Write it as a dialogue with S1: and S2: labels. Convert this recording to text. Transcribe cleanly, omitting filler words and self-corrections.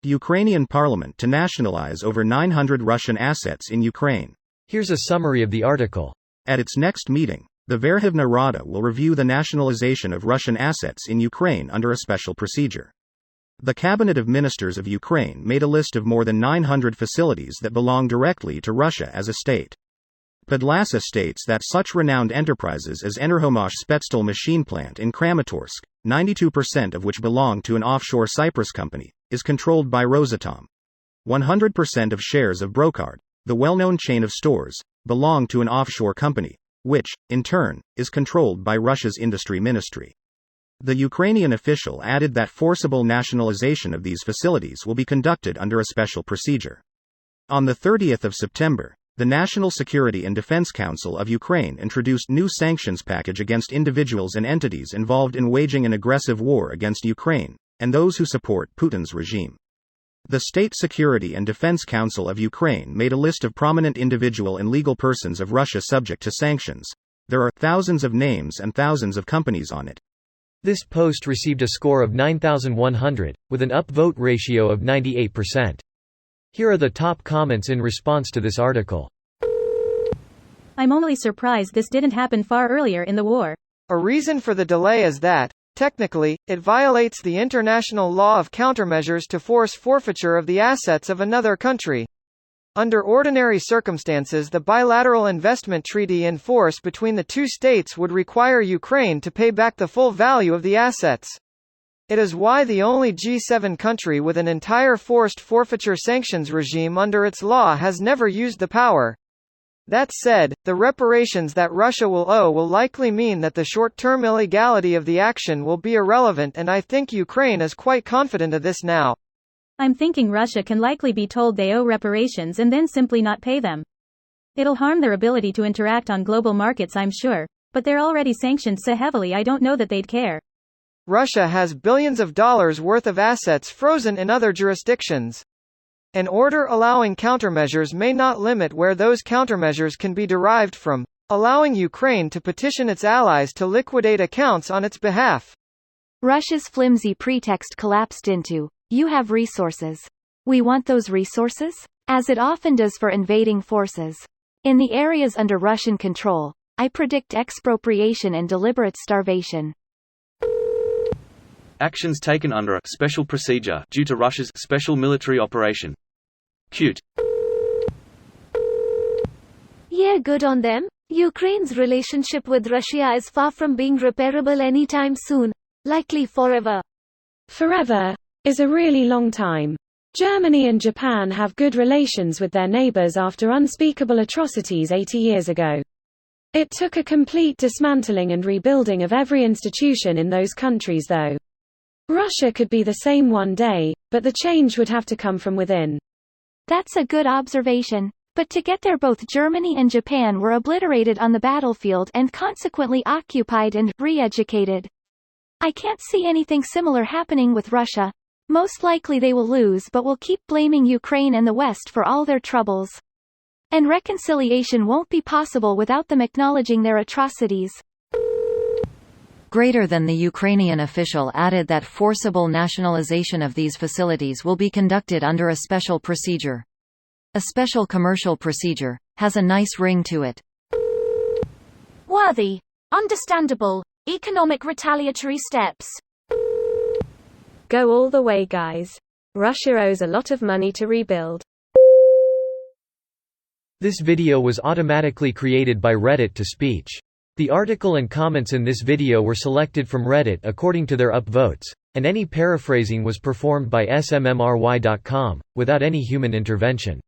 S1: The Ukrainian Parliament to nationalize over 900 Russian assets in Ukraine.
S2: Here's a summary of the article.
S1: At its next meeting, the Verkhovna Rada will review the nationalization of Russian assets in Ukraine under a special procedure. The Cabinet of Ministers of Ukraine made a list of more than 900 facilities that belong directly to Russia as a state. Podlasa states that such renowned enterprises as Enerhomash Spetstal machine plant in Kramatorsk, 92% of which belong to an offshore Cyprus company, is controlled by Rosatom. 100% of shares of Brocard, the well-known chain of stores, belong to an offshore company, which, in turn, is controlled by Russia's industry ministry. The Ukrainian official added that forcible nationalization of these facilities will be conducted under a special procedure. On the 30th of September, the National Security and Defense Council of Ukraine introduced new sanctions package against individuals and entities involved in waging an aggressive war against Ukraine, and those who support Putin's regime. The State Security and Defense Council of Ukraine made a list of prominent individual and legal persons of Russia subject to sanctions. There are thousands of names and thousands of companies on it.
S2: This post received a score of 9,100, with an upvote ratio of 98%. Here are the top comments in response to this article.
S3: I'm only surprised this didn't happen far earlier in the war.
S4: A reason for the delay is that, technically, it violates the international law of countermeasures to force forfeiture of the assets of another country. Under ordinary circumstances, the bilateral investment treaty in force between the two states would require Ukraine to pay back the full value of the assets. It is why the only G7 country with an entire forced forfeiture sanctions regime under its law has never used the power. That said, the reparations that Russia will owe will likely mean that the short-term illegality of the action will be irrelevant, and I think Ukraine is quite confident of this now.
S3: I'm thinking Russia can likely be told they owe reparations and then simply not pay them. It'll harm their ability to interact on global markets, I'm sure, but they're already sanctioned so heavily I don't know that they'd care.
S4: Russia has billions of dollars worth of assets frozen in other jurisdictions. An order allowing countermeasures may not limit where those countermeasures can be derived from, allowing Ukraine to petition its allies to liquidate accounts on its behalf.
S5: Russia's flimsy pretext collapsed into, "You have resources. We want those resources?" as it often does for invading forces. In the areas under Russian control, I predict expropriation and deliberate starvation.
S6: Actions taken under a special procedure due to Russia's special military operation. Cute.
S5: Yeah, good on them. Ukraine's relationship with Russia is far from being repairable anytime soon. Likely forever.
S7: Forever is a really long time. Germany and Japan have good relations with their neighbors after unspeakable atrocities 80 years ago. It took a complete dismantling and rebuilding of every institution in those countries though. Russia could be the same one day, but the change would have to come from within.
S5: That's a good observation. But to get there, both Germany and Japan were obliterated on the battlefield and consequently occupied and re-educated. I can't see anything similar happening with Russia. Most likely they will lose but will keep blaming Ukraine and the West for all their troubles. And reconciliation won't be possible without them acknowledging their atrocities.
S8: Greater than the Ukrainian official added that forcible nationalization of these facilities will be conducted under a special procedure. A special commercial procedure has a nice ring to it.
S5: Worthy, understandable, economic retaliatory steps.
S7: Go all the way, guys. Russia owes a lot of money to rebuild.
S2: This video was automatically created by Reddit to speech. The article and comments in this video were selected from Reddit according to their upvotes, and any paraphrasing was performed by smmry.com, without any human intervention.